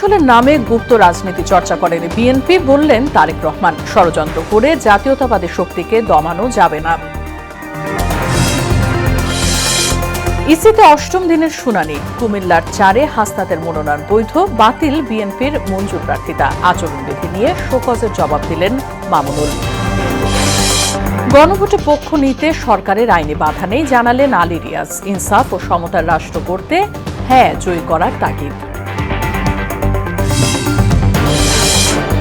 কৌশলের নামে গুপ্ত রাজনীতি চর্চা করেন বিএনপি, বললেন তারেক রহমান। ষড়যন্ত্র করে জাতীয়তাবাদী শক্তিকে দমানো যাবে না। ইসিতে অষ্টম দিনের শুনানি। কুমিল্লার 4-এ হাসনাতের মনোনয়ন বৈধ, বাতিল বিএনপির মঞ্জুর প্রার্থিতা। আচরণবিধি নিয়ে শোকজের জবাব দিলেন মামুনুল। গণভোটে পক্ষ নিতে সরকারের আইনি বাধা নেই, জানালেন আলী রিয়াজ। ইনসাফ ও সমতার রাষ্ট্র গড়তে হ্যাঁ জয়ী করার তাগিদ।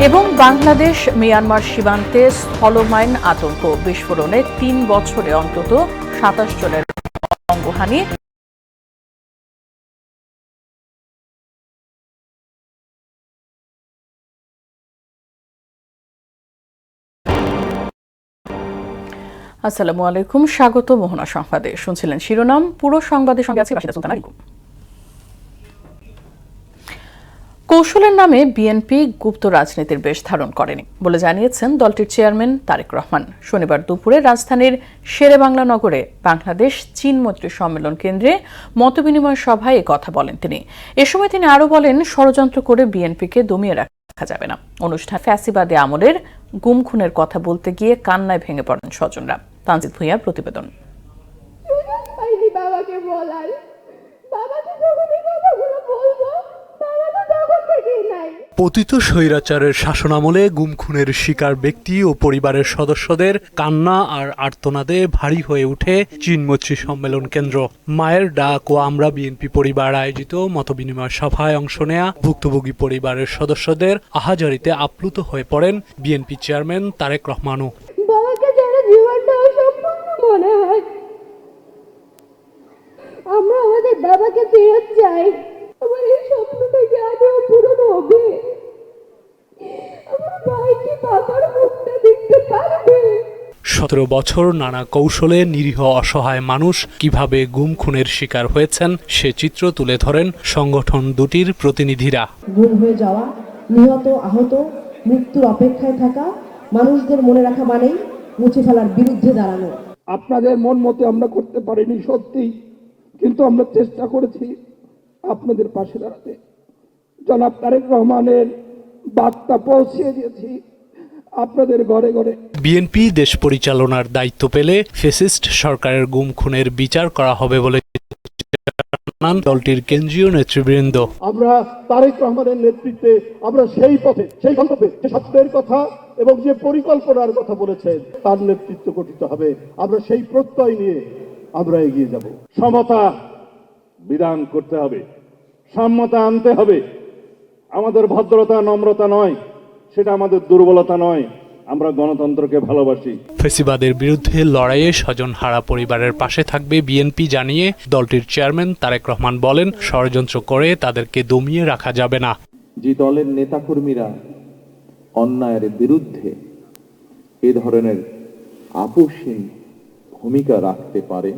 এবং বাংলাদেশ মিয়ানমার সীমান্তে স্থলমাইন আতঙ্ক। বিস্ফোরণে 3 বছরে অন্তত 27 জনের অঙ্গহানি। আসসালামু আলাইকুম, স্বাগত মোহনা সংবাদে। শুনছিলেন শিরোনাম, পুরো সংবাদের সঙ্গে আছে রাশিদা সুলতানা রিকু। কৌশলের নামে বিএনপি গুপ্ত রাজনীতির বেশ ধারণ করেনি বলে জানিয়েছেন দলটির চেয়ারম্যান তারেক রহমান। শনিবার দুপুরে রাজধানীর শেরেবাংলা নগরে বাংলাদেশ চীন মৈত্রী সম্মেলন কেন্দ্রে মতবিনিময় সভায় কথা বলেন তিনি। এ সময় তিনি আরও বলেন, ষড়যন্ত্র করে বিএনপিকে দমিয়ে রাখা যাবে না। অনুষ্ঠান ফ্যাসিবাদী আমলের গুম খুনের কথা বলতে গিয়ে কান্নায় ভেঙে পড়েন স্বজনরা। তানজিদ ভূঁইয়ার প্রতিবেদন। পতিত স্বৈরাচারের শাসনামলে গুম খুনের শিকার ব্যক্তি ও পরিবারের সদস্যদের কান্না আর আর্তনাদে ভারী হয়ে উঠে চীনমৈত্রী সম্মেলন কেন্দ্র। মায়ের ডাক ও আমরা বিএনপি পরিবার আয়োজিত মতবিনিময় সভায় অংশ নেয়া ভুক্তভোগী পরিবারের সদস্যদের আহাজারিতে আপ্লুত হয়ে পড়েন বিএনপি চেয়ারম্যান তারেক রহমানও। আমরা আমাদের বাবাকে ফেরত চাই। আমার এই স্বপ্নটাকে আরো পূরণ হবে। আমার ভাইকে বাবার মুখটা দেখতে পারবে। 17 বছর নানা কৌশলে নিরীহ অসহায় মানুষ কিভাবে গুম খুনের শিকার হয়েছেন সে চিত্র তুলে ধরেন সংগঠন দুটির প্রতিনিধিরা। গুম হয়ে যাওয়া, নিহত, আহত, মৃত্যুর অপেক্ষায় থাকা মানুষদের মনে রাখা মানেই মুছে ফেলার বিরুদ্ধে দাঁড়ানো। আপনাদের মন মতো আমরা করতে পারিনি সত্যি, কিন্তু আমরা চেষ্টা করেছি আপনাদের পাশে দাঁড়াতে। জনাব তারেক রহমানের বার্তা পৌঁছে দিয়েছি আপনাদের ঘরে ঘরে। বিএনপি দেশ পরিচালনার দায়িত্ব পেলে ফ্যাসিস্ট সরকারের গুম খুনের বিচার করা হবে বলে জানান দলটির কেন্দ্রীয় নেতৃবৃন্দ। আমরা তারেক রহমানের নেতৃত্বে আমরা সেই পথে, সেই গন্তব্যে, যে স্বপ্নের কথা এবং যে পরিকল্পনার কথা বলেছেন তার নেতৃত্ব গঠিত হবে। আমরা সেই প্রত্যয় নিয়ে আমরা এগিয়ে যাব। সমতা বিধান করতে হবে, সাম্যতা আনতে হবে। আমাদের ভদ্রতা নম্রতা নয়, সেটা আমাদের দুর্বলতা নয়। আমরা গণতন্ত্রকে ভালোবাসি। ফ্যাসিবাদের বিরুদ্ধে লড়াইয়ে স্বজনহারা পরিবারের পাশে থাকবে বিএনপি জানিয়ে দলটির চেয়ারম্যান তারেক রহমান বলেন, ষড়যন্ত্র করে তাদেরকে দমিয়ে রাখা যাবে না। যে দলের নেতাকর্মীরা অন্যায়ের বিরুদ্ধে এ ধরনের আপোষহীন ভূমিকা রাখতে পারে,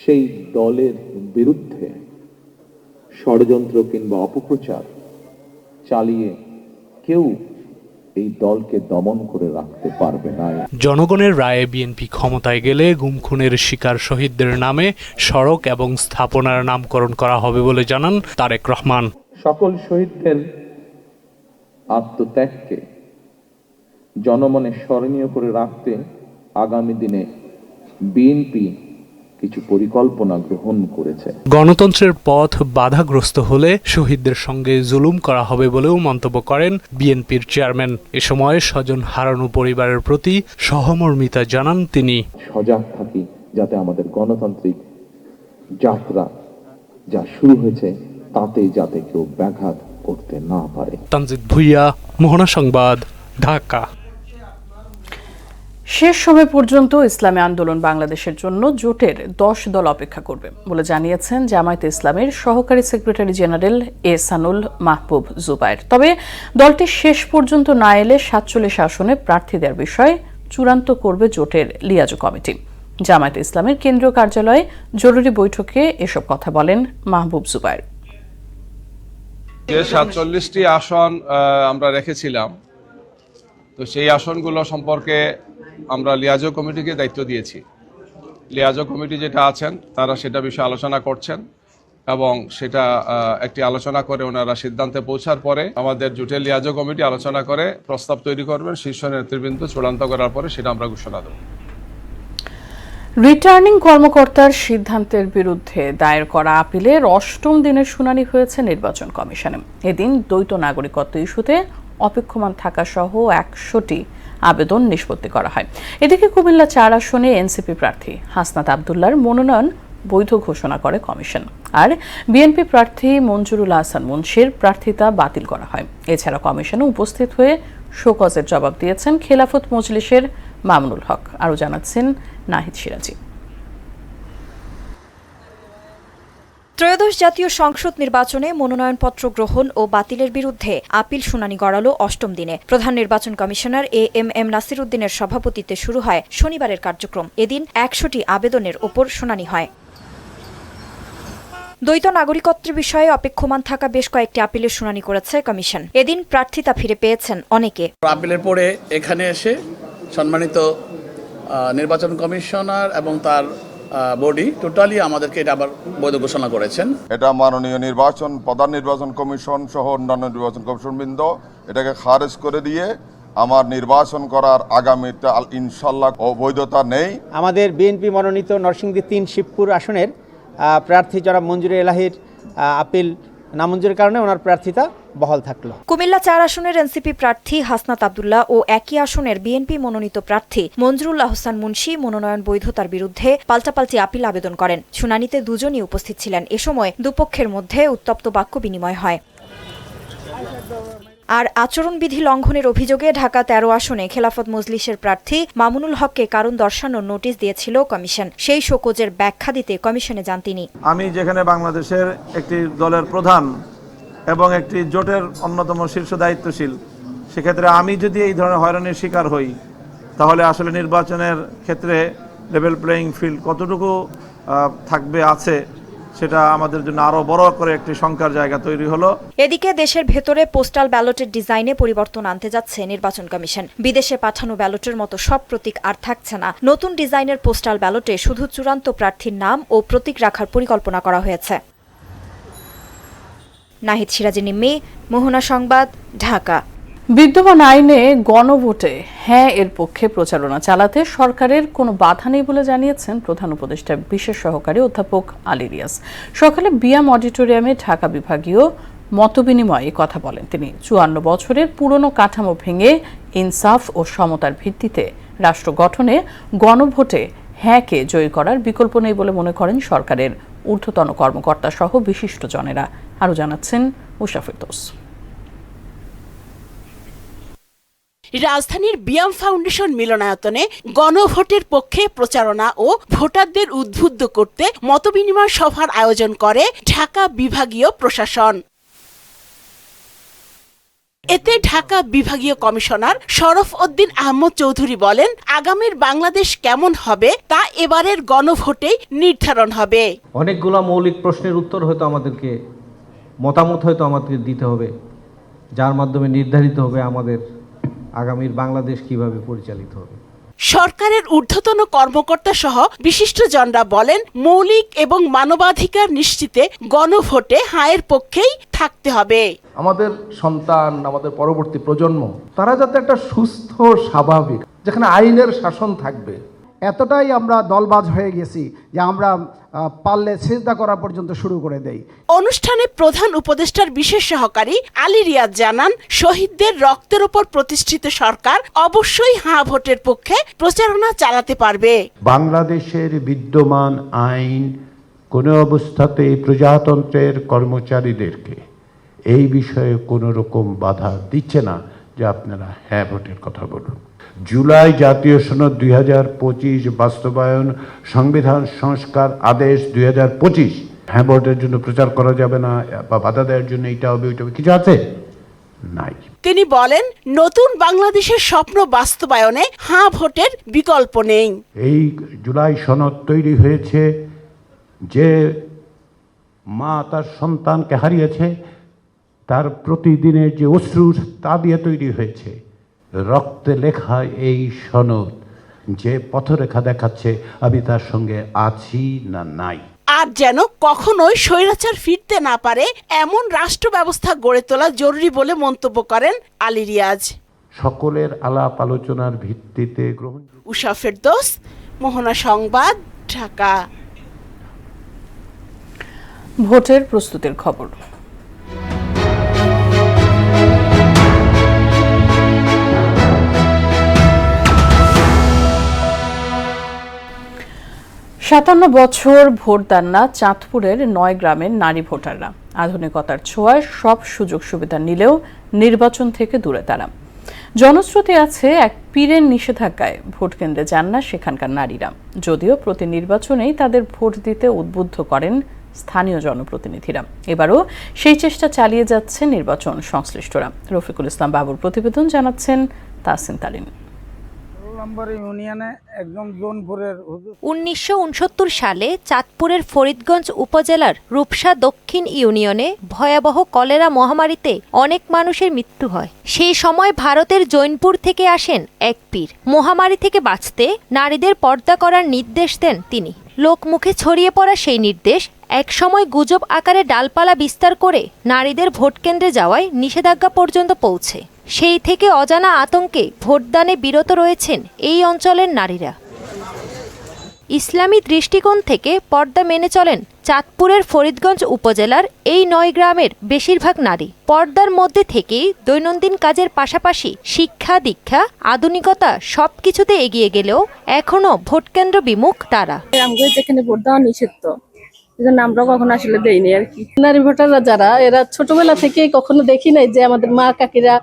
সেই দলের বিরুদ্ধে ষড়যন্ত্র কিংবা অপপ্রচার চালিয়ে কেউ এই দলকে দমন করে রাখতে পারবে না। জনগণের রায়ে বিএনপি ক্ষমতায় গেলে গুম খুনের শিকার শহীদদের নামে সড়ক এবং স্থাপনার নামকরণ করা হবে বলে জানান তারেক রহমান। সকল শহীদদের আত্মত্যাগকে জনমনে স্মরণীয় করে রাখতে আগামী দিনে বিএনপি কিছু পরিকল্পনা গ্রহণ করেছে। গণতন্ত্রের পথ বাধাগ্রস্ত হলে শহীদদের সঙ্গে জুলুম করা হবে বলেও মন্তব্য করেন বিএনপির চেয়ারম্যান। এ সময় স্বজন হারানো পরিবারের প্রতি সহমর্মিতা জানান তিনি। সজাগ থাকি যাতে আমাদের গণতান্ত্রিক যাত্রা যা শুরু হয়েছে তাতে যাতে কেউ ব্যাঘাত করতে না পারে। তানজিদ ভূঁইয়া, মোহনা সংবাদ, ঢাকা। শেষ সময় পর্যন্ত ইসলামী আন্দোলন বাংলাদেশের জন্য জোটের 10 দল অপেক্ষা করবে বলে জানিয়েছেন জামায়াতে ইসলামের সহকারী সেক্রেটারি জেনারেল এহসানুল মাহবুব জুবায়ের। তবে দলটি শেষ পর্যন্ত না এলে 47 আসনে প্রার্থী দেওয়ার বিষয়ে চূড়ান্ত করবে জোটের লিয়াজো কমিটি। জামায়াতে ইসলামের কেন্দ্রীয় কার্যালয়ে জরুরি বৈঠকে এসব কথা বলেন মাহবুব জুবায়ের। যে 47টি আসন আমরা রেখেছিলাম, তো সেই আসনগুলো সম্পর্কে আমরা লিয়াজো কমিটিকে দায়িত্ব দিয়েছি। লিয়াজো কমিটি যেটা আছেন তারা সেটা বিষয়ে আলোচনা করছেন এবং সেটা একটি আলোচনা করে ওনারা সিদ্ধান্তে পৌঁছার পরে আমাদের জোটের লিয়াজো কমিটি আলোচনা করে প্রস্তাব তৈরি করবেন, শীর্ষ নেতৃবৃন্দ চূড়ান্ত করার পরে সেটা আমরা ঘোষণা দেব। রিটার্নিং কর্মকর্তার সিদ্ধান্তের বিরুদ্ধে দায়ের করা আপিলের ৮ম দিনের শুনানি হয়েছে নির্বাচন কমিশনে। এদিন দ্বৈত নাগরিকত্ব ইস্যুতে অপেক্ষমান থাকা সহ ১০০টি আবেদন নিষ্পত্তি করা হয়। এদিকে কুমিল্লা ৪ আসনে এনসিপি প্রার্থী হাসনাত আব্দুল্লাহর মনোনয়ন বৈধ ঘোষণা করে কমিশন, আর বিএনপি প্রার্থী মঞ্জুরুল আহসান মুন্সির প্রার্থিতা বাতিল করা হয়। এছাড়া কমিশনে উপস্থিত হয়ে শোকজের জবাব দিয়েছেন খেলাফত মজলিসের মামুনুল হক। আরও জানাচ্ছেন নাহিদ সিরাজি। ত্রয়োদশ জাতীয় সংসদ নির্বাচনে মনোনয়নপত্র গ্রহণ ও বাতিলের বিরুদ্ধে আপিল শুনানি গড়ালো ৮ম দিনে। প্রধান নির্বাচন কমিশনার এম নাসির উদ্দিনের সভাপতিত্বে শুরু হয় শনিবারের কার্যক্রম। এদিন ১০০টি আবেদনের ওপর শুনানি হয়। দ্বৈত নাগরিকত্বের বিষয়ে অপেক্ষমান থাকা বেশ কয়েকটি আপিলের শুনানি করেছে কমিশন। এদিন প্রার্থিতা ফিরে পেয়েছেন অনেকে। আপিলের পরে এখানে এসে সম্মানিত নির্বাচন কমিশনার এবং তার বডি টোটালি আমাদেরকে এটা আবার বৈধ ঘোষণা করেছেন। এটা মাননীয় প্রধান নির্বাচন কমিশন সহ অন্যান্য নির্বাচন কমিশনবৃন্দ এটাকে খারেজ করে দিয়ে আমার নির্বাচন করার আগামীতে ইনশাল্লাহ অবৈধতা নেই। আমাদের বিএনপি মনোনীত নরসিংদী ৩ শিবপুর আসনের প্রার্থী জনাব মঞ্জুরে এলাহির আপিল নামঞ্জুরের কারণে ওনার প্রার্থিতা বহাল থাকলো। কুমিল্লা ৪ আসনের এনসিপি প্রার্থী হাসনাত আব্দুল্লাহ ও একই আসনের বিএনপি মনোনীত প্রার্থী মঞ্জুরুল আহসান মুন্সি মনোনয়ন বৈধতার বিরুদ্ধে পাল্টাপাল্টি আপিল আবেদন করেন। শুনানিতে দুজনই উপস্থিত ছিলেন। এ সময় দুপক্ষের মধ্যে উত্তপ্ত বাক্য বিনিময় হয়। আর আচরণবিধি লঙ্ঘনের অভিযোগে ঢাকা ১৩ আসনে খেলাফত মজলিসের প্রার্থী মামুনুল হককে কারণ দর্শানোর নোটিশ দিয়েছিল কমিশন। সেই শোকজের ব্যাখ্যা দিতে কমিশনে যান তিনি। আমি যেখানে বাংলাদেশের একটি দলের প্রধান এবং একটি জোটের অন্যতম শীর্ষ দায়িত্বশীল, সেক্ষেত্রে আমি যদি এই ধরনের হয়রানির শিকার হই তাহলে আসলে নির্বাচনের ক্ষেত্রে লেভেল প্লেয়িং ফিল্ড কতটুকু থাকবে আছে সেটা আমাদের জন্য আরো বড় করে একটি শঙ্কার জায়গা তৈরি হলো। এদিকে দেশের ভেতরে পোস্টাল ব্যালটের ডিজাইনে পরিবর্তন আনতে যাচ্ছে নির্বাচন কমিশন। বিদেশে পাঠানো ব্যালটের মতো সব প্রতীক আর থাকছে না। নতুন ডিজাইনের পোস্টাল ব্যালটে শুধু চূড়ান্ত প্রার্থীর নাম ও প্রতীক রাখার পরিকল্পনা করা হয়েছে। নাহিদ সিরাজি নিম্মি, মোহনা সংবাদ, ঢাকা। বিদ্যমান আইনে গণভোটে হ্যাঁ এর পক্ষে প্রচারণা চালাতে সরকারের কোনো বাধা নেই বলে জানিয়েছেন প্রধান উপদেষ্টা বিশেষ সহকারী অধ্যাপক আলী রিয়াজ। সকালে বিয়াম অডিটোরিয়ামে ঢাকা বিভাগীয় মতবিনিময়ে কথা বলেন তিনি। ৫৪ বছরের পুরনো কাঠামো ভেঙে ইনসাফ ও সমতার ভিত্তিতে রাষ্ট্র গঠনে গণভোটে হ্যাঁকে জয়ী করার বিকল্প নেই বলে মনে করেন সরকারের ঊর্ধ্বতন কর্মকর্তা সহ বিশিষ্টজনেরা। আরও জানাচ্ছেন উষা ফেরদৌস। রাজধানীর বিয়াম ফাউন্ডেশন মিলনায়তনে গণভোটের পক্ষে প্রচারণা ও ভোটারদের উদ্বুদ্ধ করতে মতবিনিময় সভার আয়োজন করে ঢাকা বিভাগীয় প্রশাসন। এতে ঢাকা বিভাগীয় কমিশনার শরফ উদ্দিন আহমদ চৌধুরী বলেন, আগামীর বাংলাদেশ কেমন হবে তা এবারের গণভোটেই নির্ধারণ হবে। অনেকগুলো মৌলিক প্রশ্নের উত্তর হয়তো আমাদেরকে মতামত আমাদেরকে দিতে হবে, যার মাধ্যমে নির্ধারিত হবে আমাদের আগামীর বাংলাদেশ কিভাবে পরিচালিত হবে। সরকারের ঊর্ধ্বতন কর্মকর্তা সহ বিশিষ্টজনরা বলেন, মৌলিক এবং মানবাধিকার নিশ্চিতে গণভোটে হায়ের পক্ষেই থাকতে হবে। আমাদের সন্তান, আমাদের পরবর্তী প্রজন্ম, তারা যাতে একটা সুস্থ স্বাভাবিক যেখানে আইনের শাসন থাকবে। এতটাই আমরা দলবাজ হয়ে গেছি যে আমরা পারলে সিজদা করা পর্যন্ত শুরু করে দেই। অনুষ্ঠানে প্রধান উপদেষ্টার বিশেষ সহকারী আলী রিয়াজ জানান, শহীদদের রক্তের উপর প্রতিষ্ঠিত সরকার অবশ্যই হ্যাঁ ভোটের পক্ষে প্রচারণা চালাতে পারবে। বাংলাদেশের বিদ্যমান আইন কোনো অবস্থাতেই প্রজাতন্ত্রের কর্মচারীদেরকে এই বিষয়ে কোনো রকম বাধা দিচ্ছে না যে আপনারা হ্যাঁ ভোটের কথা বলুন। জুলাই জাতীয় সনদ 2025 বাস্তবায়ন, সংবিধান সংস্কার আদেশ 2025, হ্যাঁ ভোটের জন্য প্রচার করা যাবে না বা বাধা দেওয়ার জন্য এইটা হবে ওইটা কিছু আছে নাই। তিনি বলেন, নতুন বাংলাদেশের স্বপ্ন বাস্তবায়নে হ্যাঁ ভোটের বিকল্প নেই। এই জুলাই সনদ তৈরি হয়েছে যে মা তার সন্তানকে হারিয়েছে, তার প্রতিদিনের যে অশ্রু তা দিয়ে তৈরি হয়েছে। রক্তে লেখা এই সনদ যে পথরেখা দেখাচ্ছে আমি তার সঙ্গে আছি না নাই। আর যেন কখনোই স্বৈরাচার ফিরতে না পারে এমন রাষ্ট্র ব্যবস্থা গড়ে তোলা জরুরি বলে মন্তব্য করেন আলী রিয়াজ। সকলের আলাপ আলোচনার ভিত্তিতে গ্রহণ। উষা ফেরদৌস, মোহনা সংবাদ, ঢাকা। ভোটের প্রস্তুতির খবর। সাতান্ন বছর ভোট দেন না চাঁদপুরের ৯ গ্রামের নারী ভোটাররা। আধুনিকতার ছোঁয়ায় সব সুযোগ সুবিধা নিলেও নির্বাচন থেকে দূরে তারা। জনশ্রুতি আছে এক পীরের নিষেধাজ্ঞায় ভোট কেন্দ্রে যান না সেখানকার নারীরা, যদিও প্রতি নির্বাচনেই তাদের ভোট দিতে উদ্বুদ্ধ করেন স্থানীয় জনপ্রতিনিধিরা। এবারও সেই চেষ্টা চালিয়ে যাচ্ছে নির্বাচন সংশ্লিষ্টরা। রফিকুল ইসলাম বাবুর প্রতিবেদন, জানাচ্ছেন তাসিন তালিন। 1969 সালে চাঁদপুরের ফরিদগঞ্জ উপজেলার রূপসা দক্ষিণ ইউনিয়নে ভয়াবহ কলেরা মহামারীতে অনেক মানুষের মৃত্যু হয়। সেই সময় ভারতের জৈনপুর থেকে আসেন এক পীর। মহামারী থেকে বাঁচতে নারীদের পর্দা করার নির্দেশ দেন তিনি। লোকমুখে ছড়িয়ে পড়া সেই নির্দেশ একসময় গুজব আকারে ডালপালা বিস্তার করে নারীদের ভোটকেন্দ্রে যাওয়ায় নিষেধাজ্ঞা পর্যন্ত পৌঁছে। সেই থেকে অজানা আতঙ্কে ভোটদানে বিরত রয়েছেন এই অঞ্চলের নারীরা। ইসলামী দৃষ্টিকোণ থেকে পর্দা মেনে চলেন চাঁদপুরের ফরিদগঞ্জ উপজেলার এই 9 গ্রামের বেশিরভাগ নারী। পর্দার মধ্যে থেকেই দৈনন্দিন কাজের পাশাপাশি শিক্ষা দীক্ষা আধুনিকতা সবকিছুতে এগিয়ে গেলেও এখনো ভোটকেন্দ্র বিমুখ তারা। যেখানে ভোট দেওয়া নিষিদ্ধ, এজন্য আমরা কখনো আসলে দেইনি আর কি। নারী ভোটাররা যারা, এরা ছোটবেলা থেকেই কখনো দেখি নাই যে আমাদের মা কাকিরা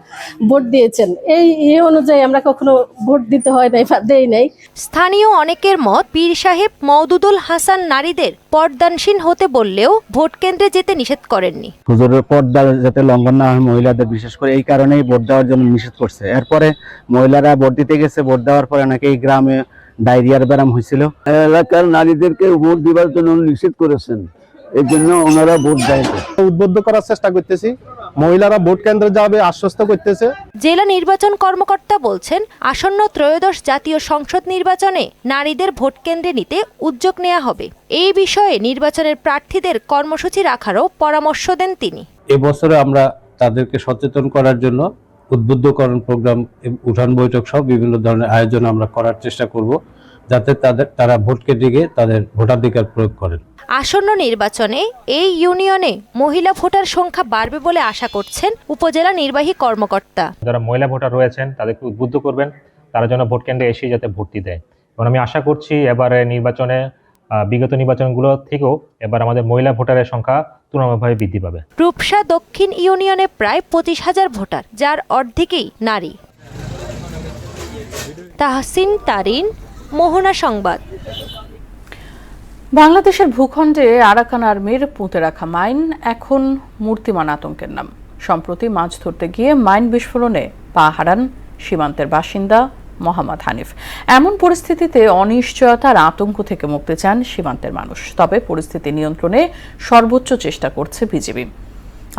ভোট দিয়েছেন, এই অনুযায়ী আমরা কখনো ভোট দিতে হয় নাই, দেই নাই। স্থানীয় অনেকের মত, পীর সাহেব মওদুদুল হাসান নারীদের পর্দানসীন হতে বললেও ভোট কেন্দ্রে যেতে নিষেধ করেননি। হুজুরের পর্দা যাতে লঙ্ঘন না হয় মহিলাদের, বিশেষ করে এই কারণেই ভোট দেওয়ার জন্য নিষেধ করছে। এরপরে মহিলারা ভোট দিতে গেছে, ভোট দেওয়ার পরে নাকি এই গ্রামে ডায়রিয়ার ব্যারাম হয়েছিল। এলাকার নারীদেরকে ভোট দেওয়ার জন্য নিষেধ করেছেন, এই জন্য ওনারা ভোট দেয়। উদ্বুদ্ধ করার চেষ্টা করতেছি, মহিলারা ভোট কেন্দ্রে যাবে আশ্বস্ত করতেছে। জেলা নির্বাচন কর্মকর্তা বলছেন, আসন্ন ত্রয়োদশ জাতীয় সংসদ নির্বাচনে নারীদের ভোট কেন্দ্রে নিতে উদ্যোগ নেওয়া হবে। এই বিষয়ে নির্বাচনের প্রার্থীদের কর্মসূচি রাখারও পরামর্শ দেন তিনি। এবছরে আমরা তাদেরকে সচেতন করার জন্য উদ্বুদ্ধকরণ প্রোগ্রাম, উঠান বৈঠক সহ বিভিন্ন ধরনের আয়োজন আমরা করার চেষ্টা করব, যাতে তারা ভোট কেন্দ্রে গিয়ে তাদের ভোটাধিকার প্রয়োগ করেন। আসন্ন নির্বাচনে এই ইউনিয়নে মহিলা ভোটার সংখ্যা বাড়বে বলে আশা করছেন উপজেলা নির্বাহী কর্মকর্তা। যারা মহিলা ভোটার রয়েছেন তাদেরকে উদ্বুদ্ধ করবেন, তারা যেন ভোট কেন্দ্রে এসে যাতে ভোটটি দেয়। এবং আমি আশা করছি এবারে নির্বাচনে বিগত নির্বাচনগুলো থেকেও এবার আমাদের মহিলা ভোটারের সংখ্যা তুলনামূলকভাবে বৃদ্ধি পাবে। রূপসা দক্ষিণ ইউনিয়নে প্রায় 25,000 ভোটার, যার অর্ধেকই নারী। তাহসিন তারিন, মোহনা সংবাদ। বাংলাদেশের ভূখণ্ডে আরাকান আর্মির পুঁতে রাখা মাইন এখন মূর্তিমান আতঙ্কের নাম। সম্প্রতি মাছ ধরতে গিয়ে মাইন বিস্ফোরণে পা হারান সীমান্তের বাসিন্দা মোহাম্মদ হানিফ। এমন পরিস্থিতিতে অনিশ্চয়তার আতঙ্ক থেকে মুক্তি চান সীমান্তের মানুষ। তবে পরিস্থিতি নিয়ন্ত্রণে সর্বোচ্চ চেষ্টা করছে বিজিবি।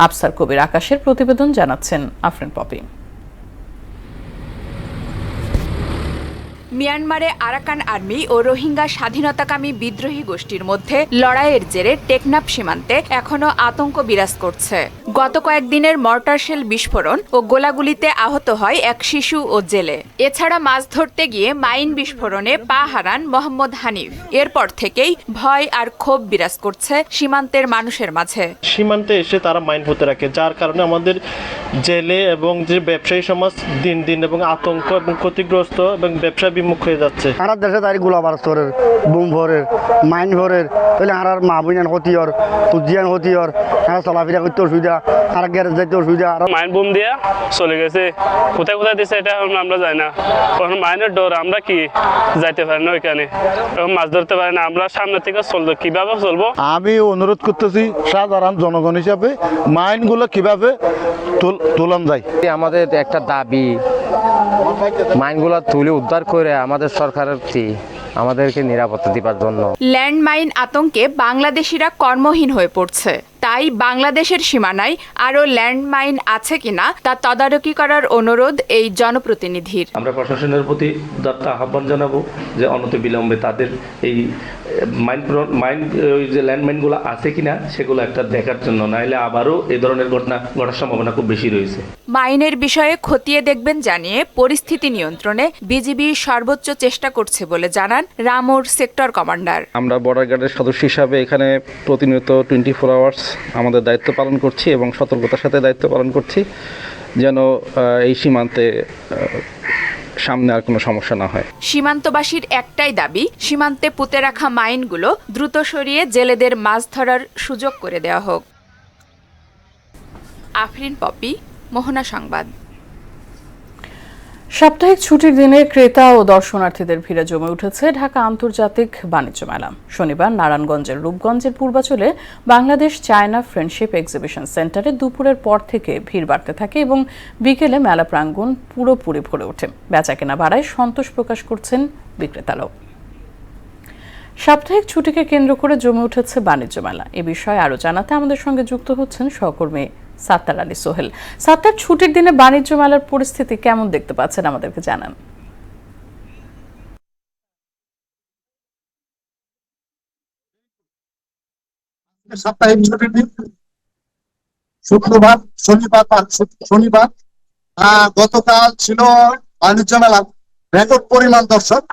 আফসার কবির আকাশের প্রতিবেদন, জানাচ্ছেন আফরিন পপি। মিয়ানমারে আরাকান আর্মি ও রোহিঙ্গা স্বাধীনতাকামী বিদ্রোহী গোষ্ঠীর মধ্যে লড়াইয়ের জেরে টেকনাফ সীমান্তে এখনো আতঙ্ক বিরাজ করছে। গত কয়েকদিনের মর্টার শেল বিস্ফোরণ ও গোলাগুলিতে আহত হয় এক শিশু ও জেলে। এছাড়া মাছ ধরতে গিয়ে মাইন বিস্ফোরণে পা হারান মোহাম্মদ হানিফ। এরপর থেকেই ভয় আর ক্ষোভ বিরাজ করছে সীমান্তের মানুষের মাঝে। সীমান্তে এসে তারা মাইন পুঁতে রাখে, যার কারণে আমাদের জেলে এবং যে ব্যবসায়ী সমাজ দিন দিন এবং আতঙ্ক এবং ক্ষতিগ্রস্ত এবং ব্যবসা বিমুখ হয়ে যাচ্ছে। সারা দেশে তাই গোলাবারুদ ভরের, বুম ভরের, মাইন ভরের, তাহলে আর মা বোন হতিয়র, উজ্জিয়ান হতিয়র, আর চলাফেরা করতে অসুবিধা, আর গ্যারেজ যাইতে অসুবিধা। মাইন বুম দিয়া চলে গেছে, কোথায় কোথায় দিচ্ছে এটা আমরা যাই না। তখন মাইনের ডর, আমরা কি যাইতে পারি না ওইখানে, এখন মাছ ধরতে পারি না। আমরা সামনে থেকে চলবো, কিভাবে চলবো? আমি অনুরোধ করতেছি সাধারণ জনগণ হিসাবে মাইনগুলো কিভাবে তোলান যায়। আমাদের একটা দাবি, মাইনগুলো তুলে উদ্ধার করে আমাদের সরকারের আমাদেরকে নিরাপত্তা দিবার জন্য। ল্যান্ডমাইন আতঙ্কে বাংলাদেশিরা কর্মহীন হয়ে পড়ছে। তাই বাংলাদেশের সীমানায় আরও ল্যান্ডমাইন আছে কিনা তা তদারকি করার অনুরোধ এই জনপ্রতিনিধির। আমরা প্রশাসনের প্রতি দত্ত আহ্বান জানাবো যে অনতিবিলম্বে তাদের এই ওই যে ল্যান্ডমাইনগুলো আছে কিনা সেগুলো একটা দেখার জন্য, নাইলে আবারও এই ধরনের ঘটনা ঘটার সম্ভাবনা খুব বেশি রয়েছে। মাইনের বিষয়ে খতিয়ে দেখবেন জানিয়ে পরিস্থিতি নিয়ন্ত্রণে বিজিবি সর্বোচ্চ চেষ্টা করছে বলে জানান রামুর সেক্টর কমান্ডার। আমরা বর্ডার গার্ডের সদস্য হিসাবে এখানে প্রতিনিয়ত 24 আওয়ার্স আমাদের দায়িত্ব পালন করছি এবং সতর্কতার সাথে দায়িত্ব পালন করছি যেন এই সীমান্তে সামনে আর কোনো সমস্যা না হয়। সীমান্তবাসীর একটাই দাবি, সীমান্তে পুঁতে রাখা মাইনগুলো দ্রুত সরিয়ে জেলেদের মাছ ধরার সুযোগ করে দেওয়া হোক। আফরিন পপি, মোহনা সংবাদ। সাপ্তাহিক ছুটির দিনে ক্রেতা ও দর্শনার্থীদের ভিড়ে জমে উঠেছে ঢাকা আন্তর্জাতিক বাণিজ্য মেলা। শনিবার নারায়ণগঞ্জের রূপগঞ্জের পূর্বাচলে বাংলাদেশ চায়না ফ্রেন্ডশিপ এক্সিবিশন সেন্টারে দুপুরের পর থেকে ভিড় বাড়তে থাকে এবং বিকেলে মেলা প্রাঙ্গণ পুরোপুরি ভরে ওঠে। বেচাকেনা বাড়ায় সন্তোষ প্রকাশ করছেন বিক্রেতারাও। সাপ্তাহিক ছুটিকে কেন্দ্র করে জমে উঠেছে বাণিজ্য মেলা। এ বিষয়ে আরও জানাতে আমাদের সঙ্গে যুক্ত হচ্ছেন সহকর্মী সাত্তার আলী সোহেল। সাত্তার, ছুটির দিনে বাণিজ্য মেলার পরিস্থিতি কেমন দেখতে পাচ্ছেন আমাদেরকে জানান। সাপ্তাহিক ছুটির দিন শুক্রবার, শনিবার গতকাল ছিল বাণিজ্য মেলা, রেকর্ড পরিমাণ দর্শক।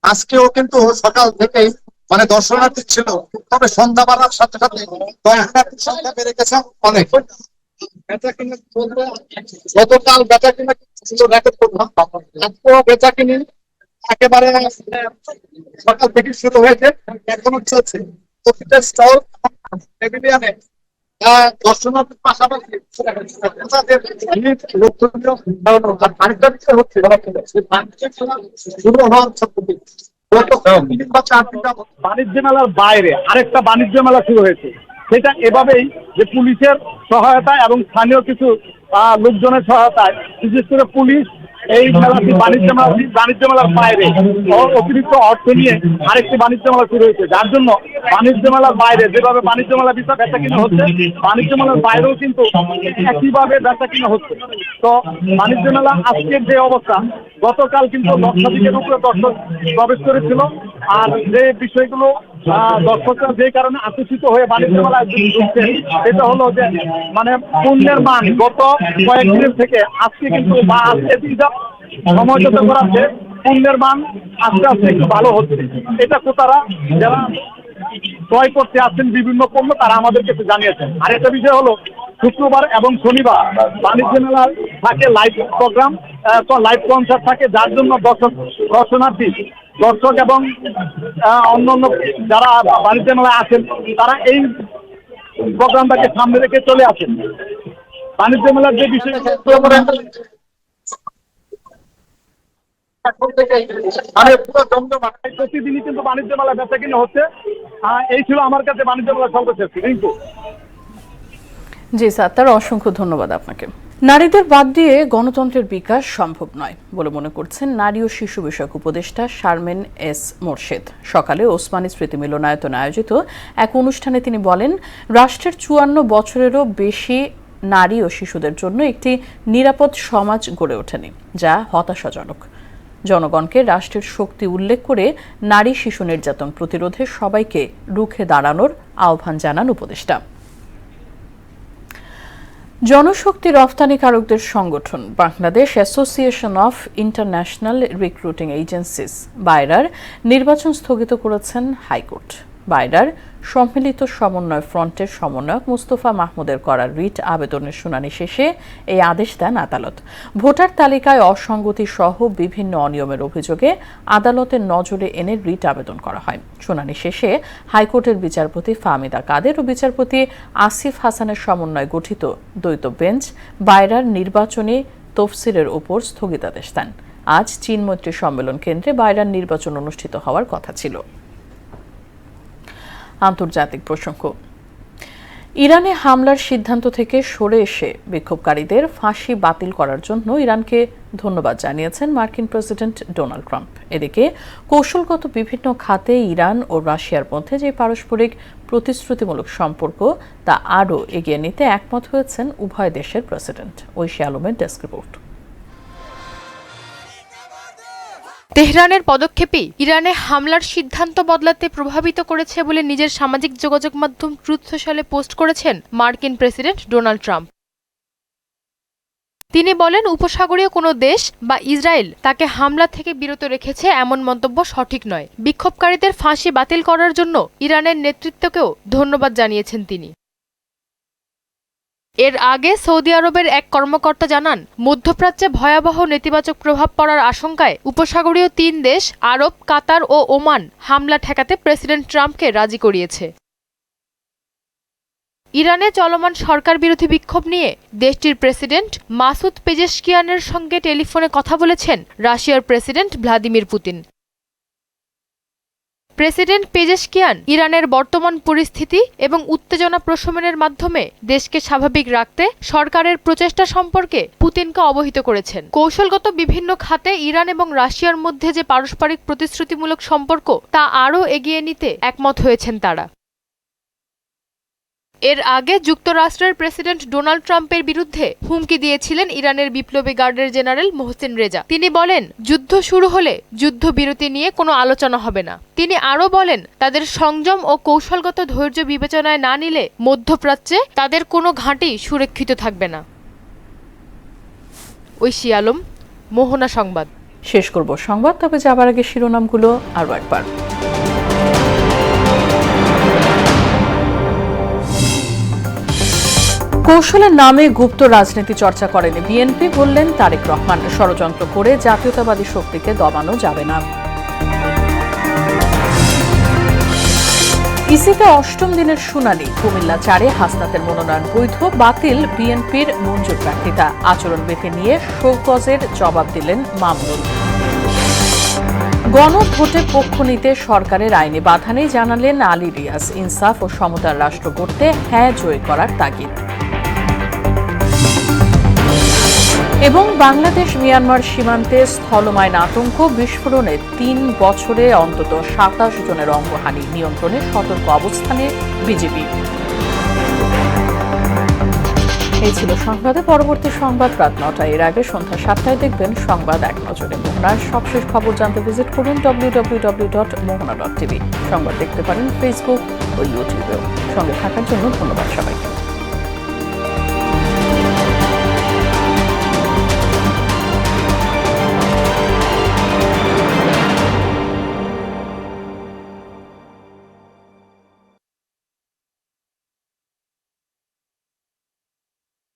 আজকেও কিন্তু সকাল থেকেই দর্শনার্থী ছিল, তবে সন্ধ্যা বাড়ার সাথে সাথে দর্শনার্থীর সংখ্যা বেড়ে গেছে অনেক। গতকাল বেচা কিনা ছিল রেকর্ড পরিমাণ, আজকেও বেচা কিনি একেবারে সকাল থেকে শুরু হয়েছে, এখনো চলছে। প্রতিটা স্টল দর্শনার্থীর পাশাপাশি বাণিজ্য মেলার বাইরে আরেকটা বাণিজ্য মেলা শুরু হয়েছে, সেটা এভাবেই যে পুলিশের সহায়তা এবং স্থানীয় কিছু লোকজনের সহায়তায়, বিশেষ করে পুলিশ এই মেলাটি বাণিজ্য মেলার বাইরে অতিরিক্ত অর্থ নিয়ে আরেকটি বাণিজ্য মেলা শুরু হয়েছে, যার জন্য বাণিজ্য মেলার বাইরে যেভাবে বাণিজ্য মেলা বিষয় বেচা কিনা হচ্ছে, বাণিজ্য মেলার বাইরেও কিন্তু একইভাবে বেচা কিনা হচ্ছে। তো বাণিজ্য মেলা আজকের যে অবস্থা, গতকাল কিন্তু লক্ষাধিকের উপরে দর্শক প্রবেশ করেছিল। আর যে বিষয়গুলো দর্শকরা যে কারণে আকর্ষিত হয়ে বাণিজ্য মেলায় ঢুকছে, সেটা হলো যে পণ্যের মান গত কয়েকদিনের থেকে আজকে কিন্তু সময় যত করাচ্ছে পণ্যের মান আস্তে আস্তে একটু ভালো হচ্ছে। এটা ক্রেতারা যারা ক্রয় করতে আসছেন বিভিন্ন পণ্য, তারা আমাদেরকে জানিয়েছেন। আর একটা বিষয় হলো শুক্রবার এবং শনিবার বাণিজ্য মেলার থাকে লাইভ প্রোগ্রাম, লাইভ কনসার্ট থাকে, যার জন্য দর্শক এবং অন্যান্য যারা বাণিজ্য মেলায় আসেন তারা এই প্রোগ্রামটাকে সামনে রেখে চলে আসেন। বাণিজ্য মেলার যে বিষয় প্রতিদিনই কিন্তু বাণিজ্য মেলা বেচা কিনা হচ্ছে। এই ছিল আমার কাছে বাণিজ্য মেলা সর্বশেষ। জি সাত্তার, অসংখ্য ধন্যবাদ আপনাকে। নারীদের বাদ দিয়ে গণতন্ত্রের বিকাশ সম্ভব নয় বলে মনে করছেন নারী ও শিশু বিষয়ক উপদেষ্টা শারমিন এস মোরশেদ। সকালে ওসমানী স্মৃতি মিলনায়তনে আয়োজিত এক অনুষ্ঠানে তিনি বলেন, রাষ্ট্রের 54 বছরেরও বেশি নারী ও শিশুদের জন্য একটি নিরাপদ সমাজ গড়ে ওঠেনি, যা হতাশাজনক। জনগণকে রাষ্ট্রের শক্তি উল্লেখ করে নারী শিশু নির্যাতন প্রতিরোধে সবাইকে রুখে দাঁড়ানোর আহ্বান জানান উপদেষ্টা। জনশক্তি রফতানিকারকদের সংগঠন Bangladesh association of international recruiting agencies বায়রার নির্বাচন স্থগিত করেছেন হাইকোর্ট। বায়রার সম্মিলিত সমন্বয় ফ্রন্টের সমন্বয়ক মুস্তফা মাহমুদের করা রিট আবেদনের শুনানি শেষে এই আদেশ দেন আদালত। ভোটার তালিকায় অসঙ্গতি সহ বিভিন্ন অনিয়মের অভিযোগে আদালতের নজরে এনে রিট আবেদন করা হয়। শুনানি শেষে হাইকোর্টের বিচারপতি ফাহমিদা কাদের ও বিচারপতি আসিফ হাসানের সমন্বয়ে গঠিত দ্বৈত বেঞ্চ বায়রার নির্বাচনী তফসিলের ওপর স্থগিতাদেশ দেন। আজ চীন মৈত্রী সম্মেলন কেন্দ্রে বায়রার নির্বাচন অনুষ্ঠিত হওয়ার কথা ছিল। আন্তর্জাতিক প্রসঙ্গ। ইরানে হামলার সিদ্ধান্ত থেকে সরে এসে বিক্ষোভকারীদের ফাঁসি বাতিল করার জন্য ইরানকে ধন্যবাদ জানিয়েছেন মার্কিন প্রেসিডেন্ট ডোনাল্ড ট্রাম্প। এদিকে কৌশলগত বিভিন্ন খাতে ইরান ও রাশিয়ার মধ্যে যে পারস্পরিক প্রতিশ্রুতিমূলক সম্পর্ক তা আরও এগিয়ে নিতে একমত হয়েছেন উভয় দেশের প্রেসিডেন্ট। ঐশী আলমের ডেস্ক রিপোর্ট। তেহরানের পদক্ষেপই ইরানে হামলার সিদ্ধান্ত বদলাতে প্রভাবিত করেছে বলে নিজের সামাজিক যোগাযোগ মাধ্যম ট্রুথ সোশ্যালে পোস্ট করেছেন মার্কিন প্রেসিডেন্ট ডোনাল্ড ট্রাম্প। তিনি বলেন, উপসাগরীয় কোনো দেশ বা ইসরায়েল তাকে হামলা থেকে বিরত রেখেছে এমন মন্তব্য সঠিক নয়। বিক্ষোভকারীদের ফাঁসি বাতিল করার জন্য ইরানের নেতৃত্বকেও ধন্যবাদ জানিয়েছেন তিনি। এর আগে সৌদি আরবের এক কর্মকর্তা জানান, মধ্যপ্রাচ্যে ভয়াবহ নেতিবাচক প্রভাব পড়ার আশঙ্কায় উপসাগরীয় 3 দেশ আরব, কাতার ও ওমান হামলা ঠেকাতে প্রেসিডেন্ট ট্রাম্পকে রাজি করিয়েছে। ইরানে চলমান সরকার বিরোধী বিক্ষোভ নিয়ে দেশটির প্রেসিডেন্ট মাসুদ পেজেশকিয়ানের সঙ্গে টেলিফোনে কথা বলেছেন রাশিয়ার president Vladimir Putin. President Pezeshkian ইরানের বর্তমান পরিস্থিতি এবং উত্তেজনা প্রশমনের মাধ্যমে দেশকে স্বাভাবিক রাখতে সরকারের প্রচেষ্টা সম্পর্কে পুতিনকে অবহিত করেছেন। কৌশলগত বিভিন্ন খাতে ইরান এবং রাশিয়ার মধ্যে যে পারস্পরিক প্রতিশ্রুতিমূলক সম্পর্ক তা আরও এগিয়ে নিতে একমত হয়েছেন তারা। এর আগে যুক্তরাষ্ট্রের প্রেসিডেন্ট ডোনাল্ড ট্রাম্পের বিরুদ্ধে হুমকি দিয়েছিলেন ইরানের বিপ্লবী গার্ডের জেনারেল মোহসেন রেজা। তিনি বলেন, যুদ্ধ শুরু হলে যুদ্ধবিরতি নিয়ে কোনো আলোচনা হবে না। তিনি আরও বলেন, তাদের সংযম ও কৌশলগত ধৈর্য বিবেচনায় না নিলে মধ্যপ্রাচ্যে তাদের কোনো ঘাঁটি সুরক্ষিত থাকবে না। ঐশী আলম, মোহনা সংবাদ। শেষ করব সংবাদ, তবে যাবার আগে শিরোনামগুলো আরও একবার। কৌশলের নামে গুপ্ত রাজনীতি চর্চা করেনি বিএনপি, বললেন তারেক রহমান। ষড়যন্ত্র করে জাতীয়তাবাদী শক্তিকে দমানো যাবে না। ইসিতে 8ম দিনের শুনানি। কুমিল্লা 4-এ হাসনাতের মনোনয়ন বৈধ, বাতিল বিএনপির মঞ্জুর প্রার্থিতা। আচরণবিধি নিয়ে শোকজের জবাব দিলেন মামুনুল। গণভোটে পক্ষ নিতে সরকারের আইনি বাধা নেই, জানালেন আলী রিয়াজ। ইনসাফ ও সমতার রাষ্ট্র গড়তে হ্যাঁ জয় করার তাগিদ। এবং বাংলাদেশ মিয়ানমার সীমান্তে স্থলমাইন আতঙ্ক, বিস্ফোরণে 3 বছরে অন্তত 27 জনের অঙ্গহানি। নিয়ন্ত্রণে সতর্ক অবস্থানে বিজেপি। এই ছিল সংবাদে। পরবর্তী সংবাদ রাত 9টায়। এর আগে সন্ধ্যা 7টায় দেখবেন সংবাদ এক নজরে। মোহনার সবশেষ খবর জানতে ভিজিট করুন www.mohana.tv। সংবাদ দেখতে পারেন ফেসবুক ও ইউটিউবেও। সঙ্গে থাকার জন্য ধন্যবাদ সবাইকে।